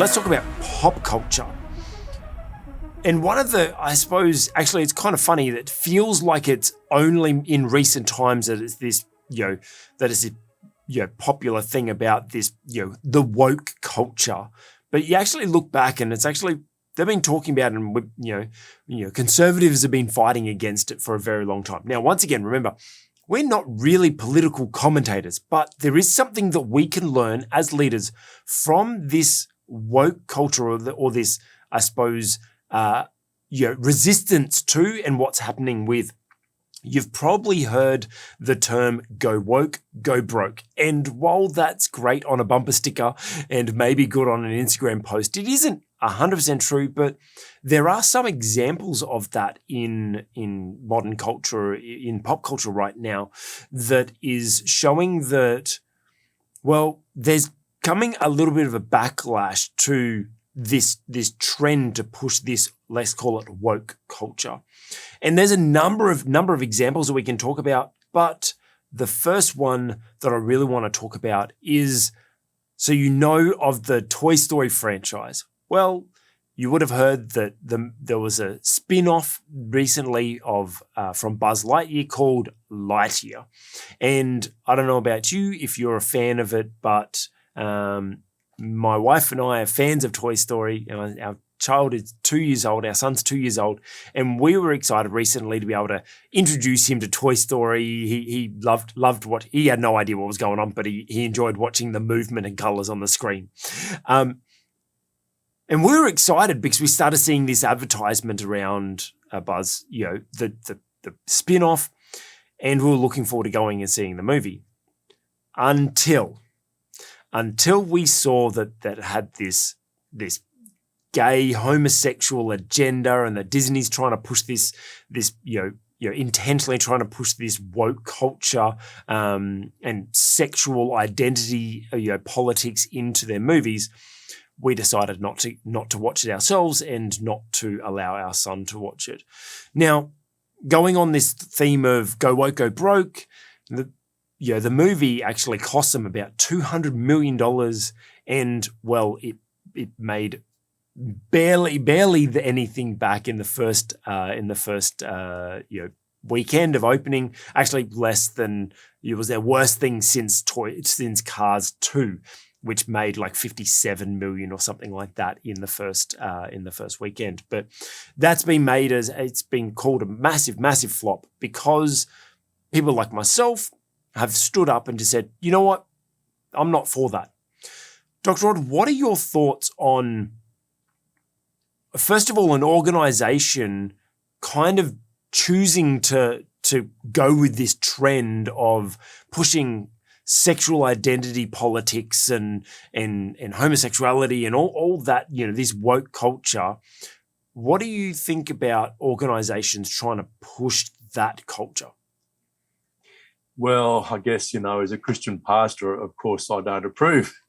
let's talk about pop culture. And one of the, I suppose, actually, it's kind of funny that it feels like it's only in recent times that it's this, that is a popular thing about this, the woke culture. But you actually look back and it's actually, they've been talking about it, and conservatives have been fighting against it for a very long time. Now, once again, remember, we're not really political commentators, but there is something that we can learn as leaders from this woke culture or this, I suppose, resistance to and what's happening with. You've probably heard the term go woke, go broke. And while that's great on a bumper sticker and maybe good on an Instagram post, it isn't 100% true, but there are some examples of that in modern culture, in pop culture right now, that is showing that, well, there's coming a little bit of a backlash to this trend to push this, let's call it woke culture. And there's a number of examples that we can talk about, but the first one that I really want to talk about is, so of the Toy Story franchise. Well, you would have heard that there was a spin-off recently from Buzz Lightyear called Lightyear. And I don't know about you if you're a fan of it, but my wife and I are fans of Toy Story. Our child is 2 years old. Our son's 2 years old. And we were excited recently to be able to introduce him to Toy Story. He loved what, he had no idea what was going on, but he enjoyed watching the movement and colors on the screen. And we were excited because we started seeing this advertisement around Buzz, the spin-off, and we were looking forward to going and seeing the movie. Until we saw that it had this gay homosexual agenda, and that Disney's trying to push this intentionally trying to push this woke culture and sexual identity politics into their movies, we decided not to watch it ourselves and not to allow our son to watch it. Now, going on this theme of go woke, go broke, the movie actually cost them about $200 million, and well, it made barely anything back in the first weekend of opening. Actually, less than, it was their worst thing since Cars 2, which made like 57 million or something like that in the first weekend. But that's been made it's been called a massive flop because people like myself have stood up and just said, you know what, I'm not for that. Dr. Rod, what are your thoughts on, first of all, an organization kind of choosing to go with this trend of pushing sexual identity politics and homosexuality and all that, this woke culture? What do you think about organizations trying to push that culture? Well, I guess, as a Christian pastor, of course, I don't approve.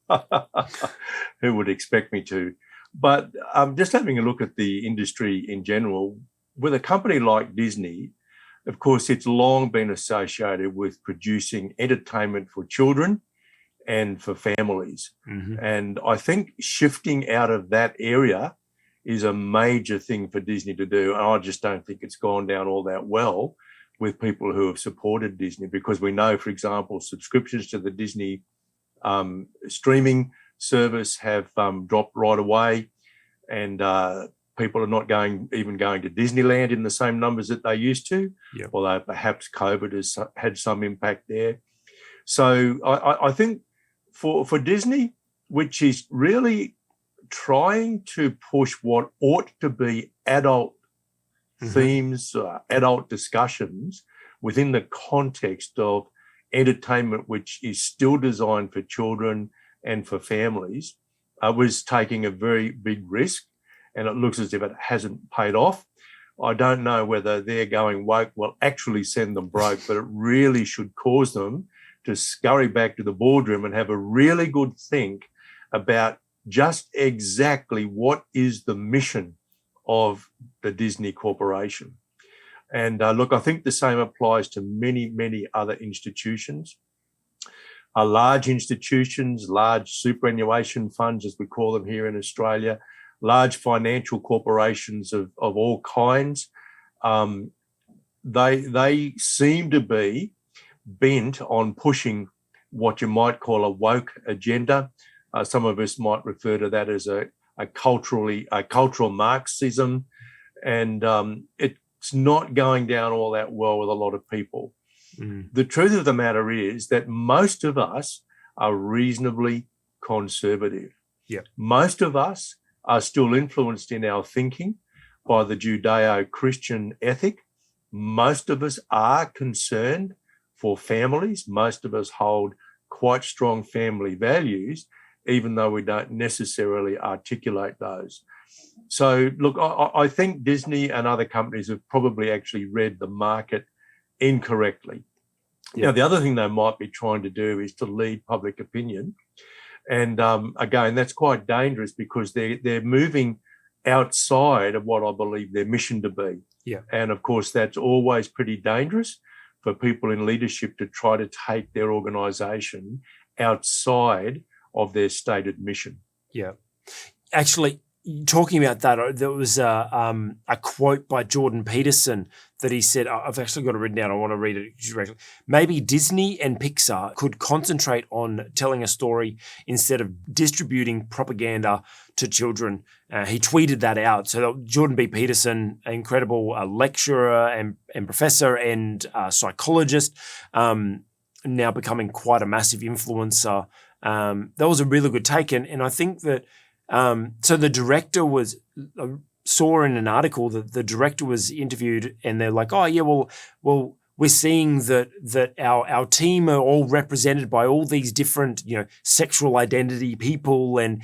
Who would expect me to? But just having a look at the industry in general, with a company like Disney, of course, it's long been associated with producing entertainment for children and for families. Mm-hmm. And I think shifting out of that area is a major thing for Disney to do. And I just don't think it's gone down all that well with people who have supported Disney, because we know, for example, subscriptions to the Disney streaming service have dropped right away, and people are not going to Disneyland in the same numbers that they used to, yep. Although perhaps COVID has had some impact there. So I think for Disney, which is really trying to push what ought to be adult themes, adult discussions within the context of entertainment, which is still designed for children and for families, was taking a very big risk, and it looks as if it hasn't paid off. I don't know whether they're going woke will actually send them broke, but it really should cause them to scurry back to the boardroom and have a really good think about just exactly what is the mission of the Disney Corporation. And look, I think the same applies to many other institutions. are large institutions, large superannuation funds, as we call them here in Australia, large financial corporations of all kinds. They seem to be bent on pushing what you might call a woke agenda. Some of us might refer to that as a cultural Marxism, and it's not going down all that well with a lot of people. The truth of the matter is that most of us are reasonably conservative. Yeah. Most of us are still influenced in our thinking by the Judeo-Christian ethic. Most of us are concerned for families. Most of us hold quite strong family values, even though we don't necessarily articulate those. So, look, I think Disney and other companies have probably actually read the market incorrectly. Yeah. Now, the other thing they might be trying to do is to lead public opinion. And again, that's quite dangerous because they're moving outside of what I believe their mission to be. Yeah. And of course, that's always pretty dangerous for people in leadership to try to take their organization outside of their stated mission. Yeah. Actually, talking about that, there was a quote by Jordan Peterson that he said, I've actually got it written down, I want to read it directly. Maybe Disney and Pixar could concentrate on telling a story instead of distributing propaganda to children. He tweeted that out. So Jordan B. Peterson, an incredible lecturer and professor and psychologist, now becoming quite a massive influencer. That was a really good take. And I think that so the director saw in an article that the director was interviewed and they're like, oh yeah, well, we're seeing that our team are all represented by all these different, sexual identity people and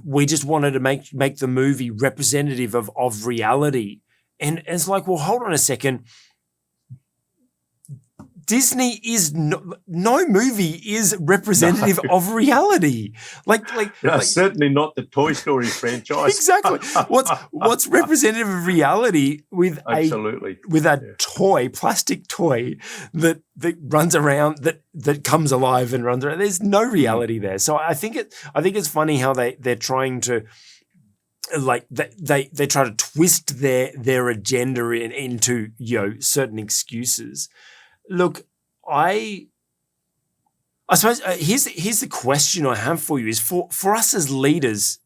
we just wanted to make the movie representative of reality. And it's like, well, hold on a second. Disney is no movie is representative of reality. Like certainly not the Toy Story franchise. Exactly. What's representative of reality with a toy, plastic toy that runs around, that comes alive and runs around. There's no reality there. So I think it's funny how they're trying to they try to twist their agenda into certain excuses. Look, I suppose here's the question I have for you is for us as leaders.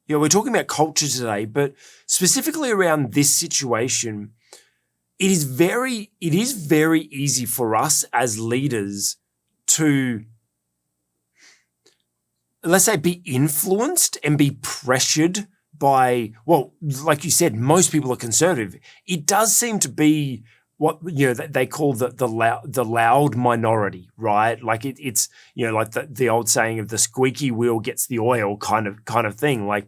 We're talking about culture today, but specifically around this situation, it is very easy for us as leaders to, let's say, be influenced and be pressured by, well, like you said, most people are conservative. It does seem to be what they call the loud minority, right? Like it's like the old saying of the squeaky wheel gets the oil kind of thing. Like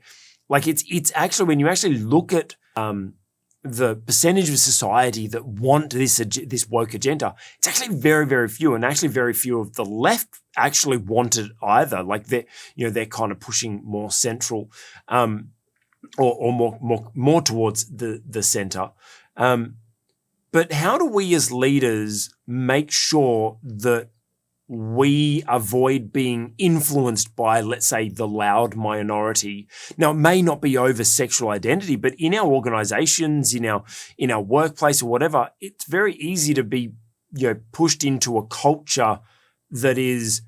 it's actually, when you actually look at the percentage of society that want this woke agenda, it's actually very, very few, and actually very few of the left actually want it either. Like they're kind of pushing more central, or more towards the center. But how do we as leaders make sure that we avoid being influenced by, let's say, the loud minority? Now, it may not be over sexual identity, but in our organizations, in our workplace or whatever, it's very easy to be pushed into a culture that is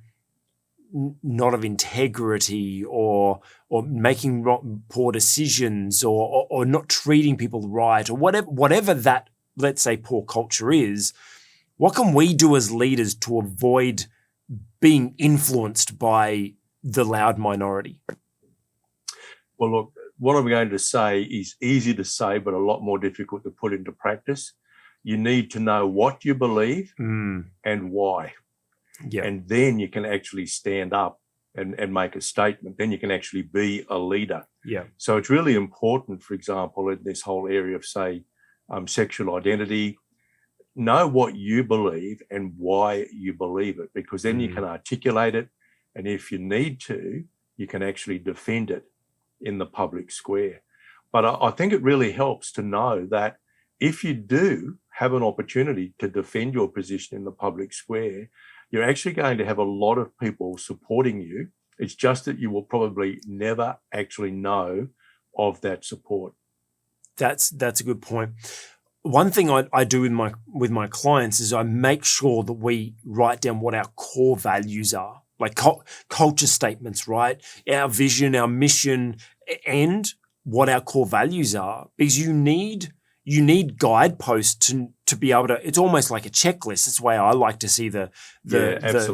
not of integrity or making poor decisions or not treating people right or whatever that, let's say, poor culture is. What can we do as leaders to avoid being influenced by the loud minority? Well, look, what I'm going to say is easy to say, but a lot more difficult to put into practice. You need to know what you believe and why. Yeah. And then you can actually stand up and make a statement. Then you can actually be a leader. Yeah. So it's really important, for example, in this whole area of, say, sexual identity, know what you believe and why you believe it, because then you can articulate it. And if you need to, you can actually defend it in the public square. But I think it really helps to know that if you do have an opportunity to defend your position in the public square, you're actually going to have a lot of people supporting you. It's just that you will probably never actually know of that support. That's a good point. One thing I do with my clients is I make sure that we write down what our core values are, like culture statements, right? Our vision, our mission, and what our core values are, because you need guideposts to be able to. It's almost like a checklist. That's the way I like to see the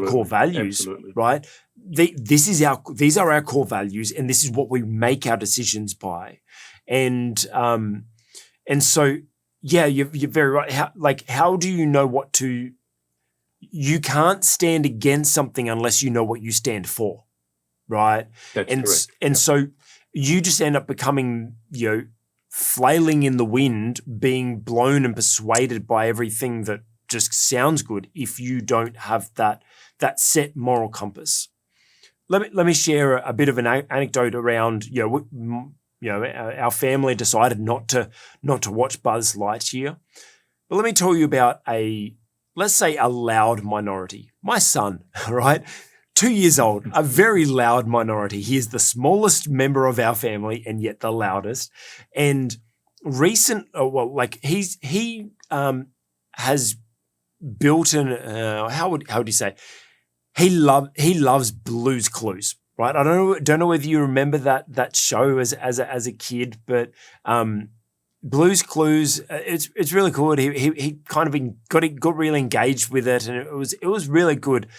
core values, absolutely. right? These are our core values, and this is what we make our decisions by, and so. Yeah, you're very right. How do you know what to? You can't stand against something unless you know what you stand for, right? That's correct. And so you just end up becoming, flailing in the wind, being blown and persuaded by everything that just sounds good if you don't have that set moral compass. Let me share a bit of an anecdote around, our family decided not to watch Buzz Lightyear. But let me tell you about let's say a loud minority. My son, right? 2 years old, a very loud minority. He is the smallest member of our family and yet the loudest. And he has built an, how would you say? He loves Blue's Clues. Right, I don't know whether you remember that show as a kid, but Blue's Clues, it's really good. He kind of got really engaged with it, and it was really good.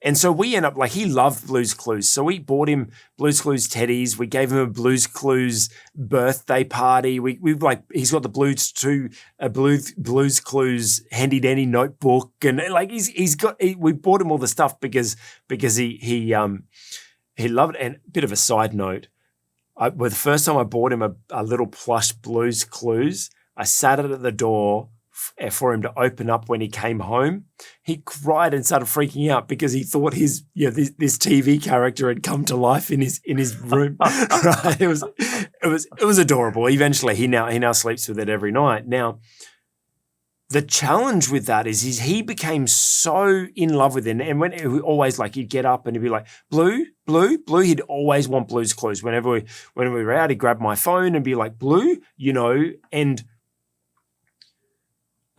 And so we end up he loved Blue's Clues, so we bought him Blue's Clues teddies. We gave him a Blue's Clues birthday party. He's got the Blue's Clues handy dandy notebook, and we bought him all the stuff because he loved it. And a bit of a side note, the first time I bought him a little plush Blue's Clues, I sat it at the door for him to open up when he came home. He cried and started freaking out because he thought this TV character had come to life in his room. Right? It was adorable. Eventually, he now sleeps with it every night. Now, the challenge with that is he became so in love with it, and when he'd get up and he'd be like, Blue. He'd always want Blue's Clues. Whenever we were out, he'd grab my phone and be like, Blue, and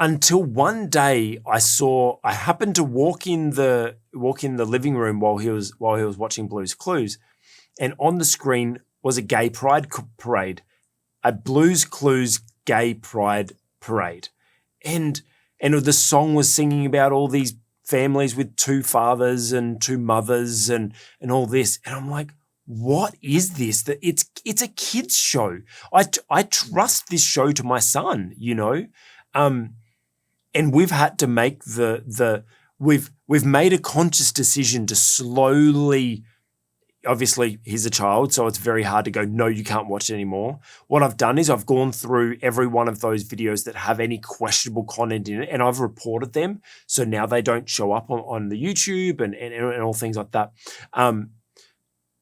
until one day I happened to walk in the living room while he was watching Blue's Clues, and on the screen was a gay pride parade, a Blue's Clues gay pride parade, and the song was singing about all these families with two fathers and two mothers and all this, and I'm like, what is this? That it's a kids show. I trust this show to my son, and we've had to make we've made a conscious decision to slowly, obviously he's a child, so it's very hard to go, no, you can't watch it anymore. What I've done is I've gone through every one of those videos that have any questionable content in it, and I've reported them. So now they don't show up on the YouTube and all things like that.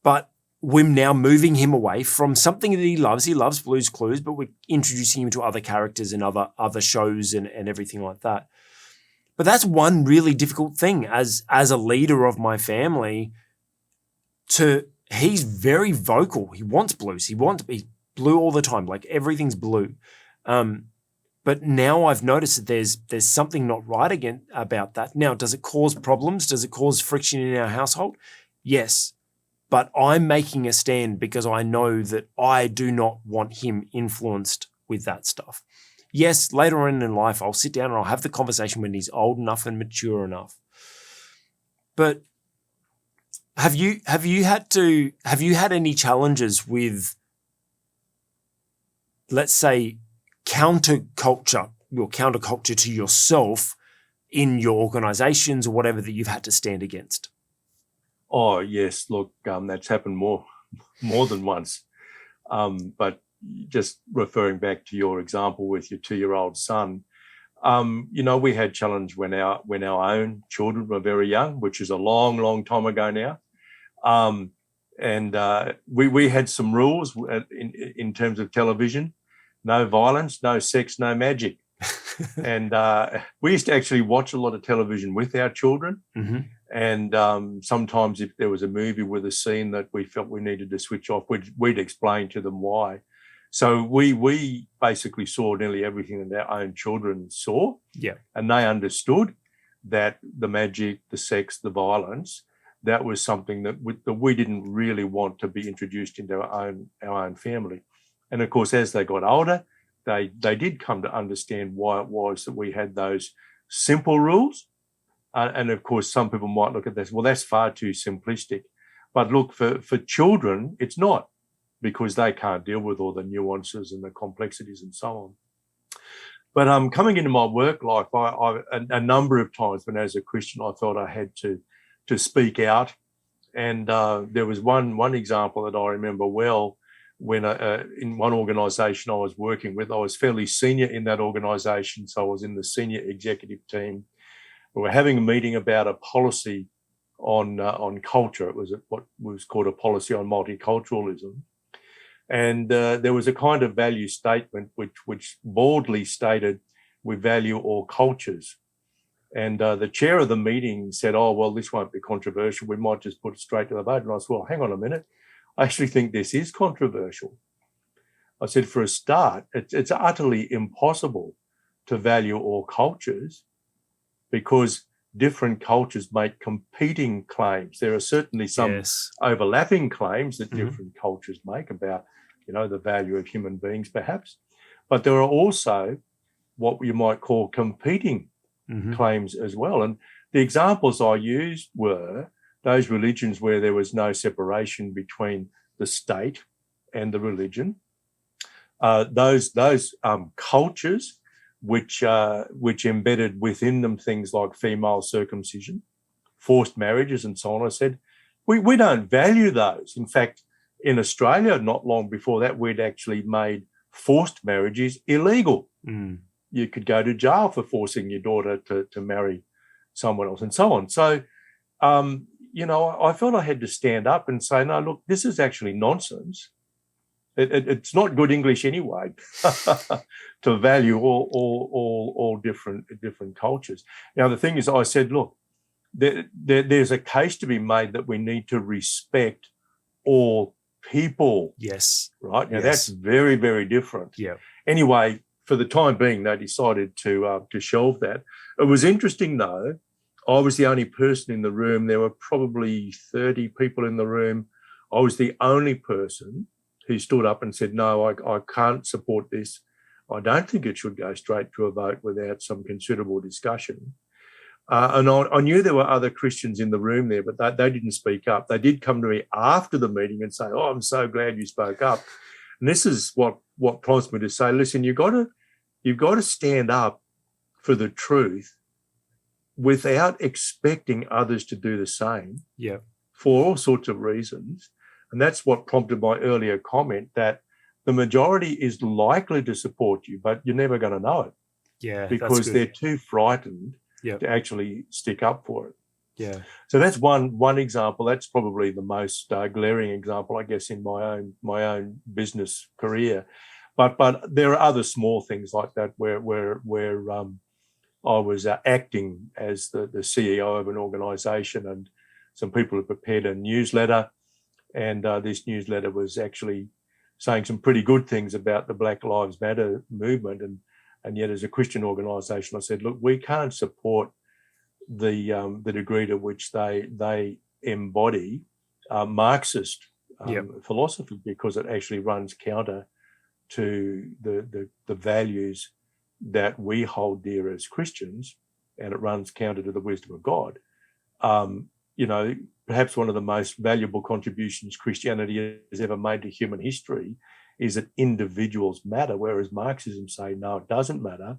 But we're now moving him away from something that he loves. He loves Blue's Clues, but we're introducing him to other characters and other shows and everything like that. But that's one really difficult thing as a leader of my family. He's very vocal. He wants blues. He's blue all the time. Like everything's blue. But now I've noticed that there's something not right about that. Now, does it cause problems? Does it cause friction in our household? Yes. But I'm making a stand because I know that I do not want him influenced with that stuff. Yes, later on in life, I'll sit down and I'll have the conversation when he's old enough and mature enough. But have you had any challenges with, let's say, counterculture to yourself in your organizations or whatever that you've had to stand against? Oh, yes. Look, that's happened more than once. But just referring back to your example with your 2-year-old son, we had challenge when our own children were very young, which is a long, long time ago now. And we had some rules in terms of television: no violence, no sex, no magic. And we used to actually watch a lot of television with our children. Mm-hmm. And sometimes if there was a movie with a scene that we felt we needed to switch off, we'd explain to them why. So we basically saw nearly everything that our own children saw. Yeah. And they understood that the magic, the sex, the violence, that was something that we didn't really want to be introduced into our own family. And of course, as they got older, they did come to understand why it was that we had those simple rules. And of course, some people might look at this, well, that's far too simplistic. But look, for children, it's not, because they can't deal with all the nuances and the complexities and so on. But coming into my work life, I a number of times when as a Christian, I felt I had to speak out. And there was one example that I remember well, when in one organisation I was working with. I was fairly senior in that organisation, so I was in the senior executive team. We were having a meeting about a policy on culture. It was what was called a policy on multiculturalism. And there was a kind of value statement which boldly stated, we value all cultures. And the chair of the meeting said, oh, well, this won't be controversial. We might just put it straight to the vote. And I said, well, hang on a minute. I actually think this is controversial. I said, for a start, it's utterly impossible to value all cultures, because different cultures make competing claims. There are certainly some overlapping claims that different cultures make about, the value of human beings, perhaps. But there are also what you might call competing claims as well. And the examples I used were those religions where there was no separation between the state and the religion. Those cultures which embedded within them things like female circumcision, forced marriages, and so on. I said, we don't value those. In fact, in Australia, not long before that, we'd actually made forced marriages illegal. You could go to jail for forcing your daughter to marry someone else, and so on. So, I felt I had to stand up and say, no, look, this is actually nonsense. It's not good English anyway to value all different cultures. Now, the thing is, I said, look, there's a case to be made that we need to respect all people. Yes. Right? Now, that's very, very different. Yeah. Anyway, for the time being, they decided to shelve that. It was interesting, though. I was the only person in the room. There were probably 30 people in the room. I was the only person who stood up and said, no, I can't support this. I don't think it should go straight to a vote without some considerable discussion. And I knew there were other Christians in the room there, but they didn't speak up. They did come to me after the meeting and say, oh, I'm so glad you spoke up. And this is what prompts me to say, listen, you've got to stand up for the truth without expecting others to do the same. Yeah. For all sorts of reasons. And that's what prompted my earlier comment that the majority is likely to support you, but you're never going to know it. Yeah. Because they're too frightened to actually stick up for it. Yeah. So that's one example. That's probably the most glaring example, I guess, in my own business career. But there are other small things like that where I was acting as the CEO of an organisation, and some people had prepared a newsletter, and this newsletter was actually saying some pretty good things about the Black Lives Matter movement, and yet as a Christian organisation, I said, look, we can't support the degree to which they embody Marxist philosophy, because it actually runs counter to the values that we hold dear as Christians, and it runs counter to the wisdom of God. Perhaps one of the most valuable contributions Christianity has ever made to human history is that individuals matter, whereas Marxism say, no, it doesn't matter.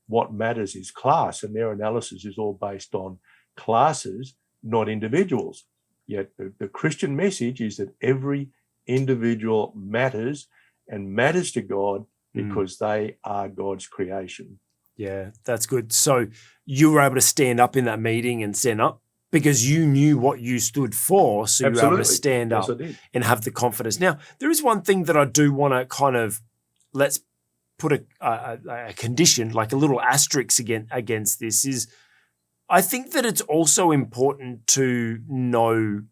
What matters is class, and their analysis is all based on classes, not individuals. Yet the Christian message is that every individual matters and matters to God, because they are God's creation. Yeah, that's good. So you were able to stand up in that meeting and stand up because you knew what you stood for. So you were able to stand up and have the confidence. Now, there is one thing that I do want to kind of let's put a condition, like a little asterisk against this, is I think that it's also important to know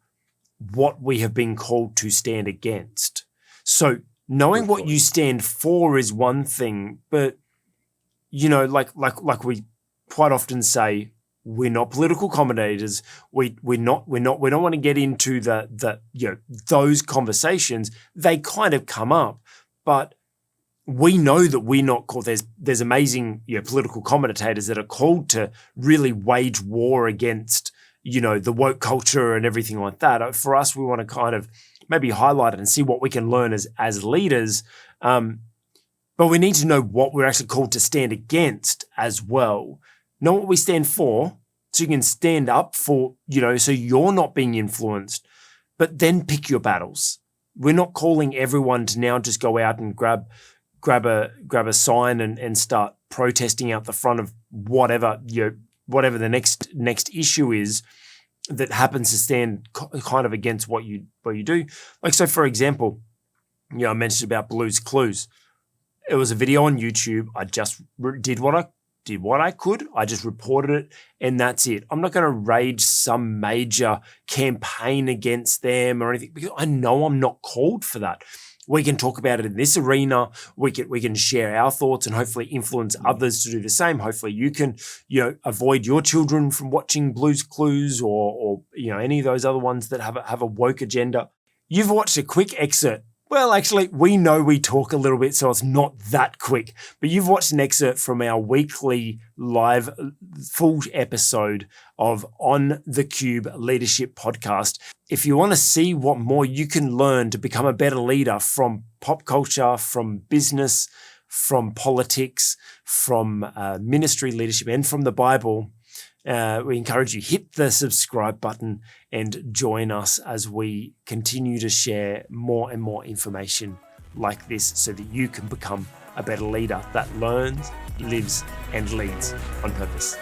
what we have been called to stand against. So knowing what you stand for is one thing, but like we quite often say, we're not political commentators. We don't want to get into those conversations. They kind of come up, but we know that we're not called. There's amazing political commentators that are called to really wage war against the woke culture and everything like that. For us, we want to kind of maybe highlight it and see what we can learn as leaders. But we need to know what we're actually called to stand against as well. Know what we stand for, so you can stand up for, so you're not being influenced, but then pick your battles. We're not calling everyone to now just go out and grab a sign and start protesting out the front of whatever the next issue is that happens to stand kind of against what you do. Like, so for example, I mentioned about Blue's Clues. It was a video on YouTube. I just did what I could. I just reported it, and that's it. I'm not going to rage some major campaign against them or anything, because I know I'm not called for that. We can talk about it in this arena. We can share our thoughts and hopefully influence others to do the same. Hopefully you can, avoid your children from watching Blue's Clues or any of those other ones that have a woke agenda. You've watched a quick excerpt. Well, actually, we know we talk a little bit, so it's not that quick. But you've watched an excerpt from our weekly live full episode of On the Cube Leadership Podcast. If you want to see what more you can learn to become a better leader from pop culture, from business, from politics, from ministry leadership, and from the Bible, we encourage you, hit the subscribe button and join us as we continue to share more and more information like this so that you can become a better leader that learns, lives, and leads on purpose.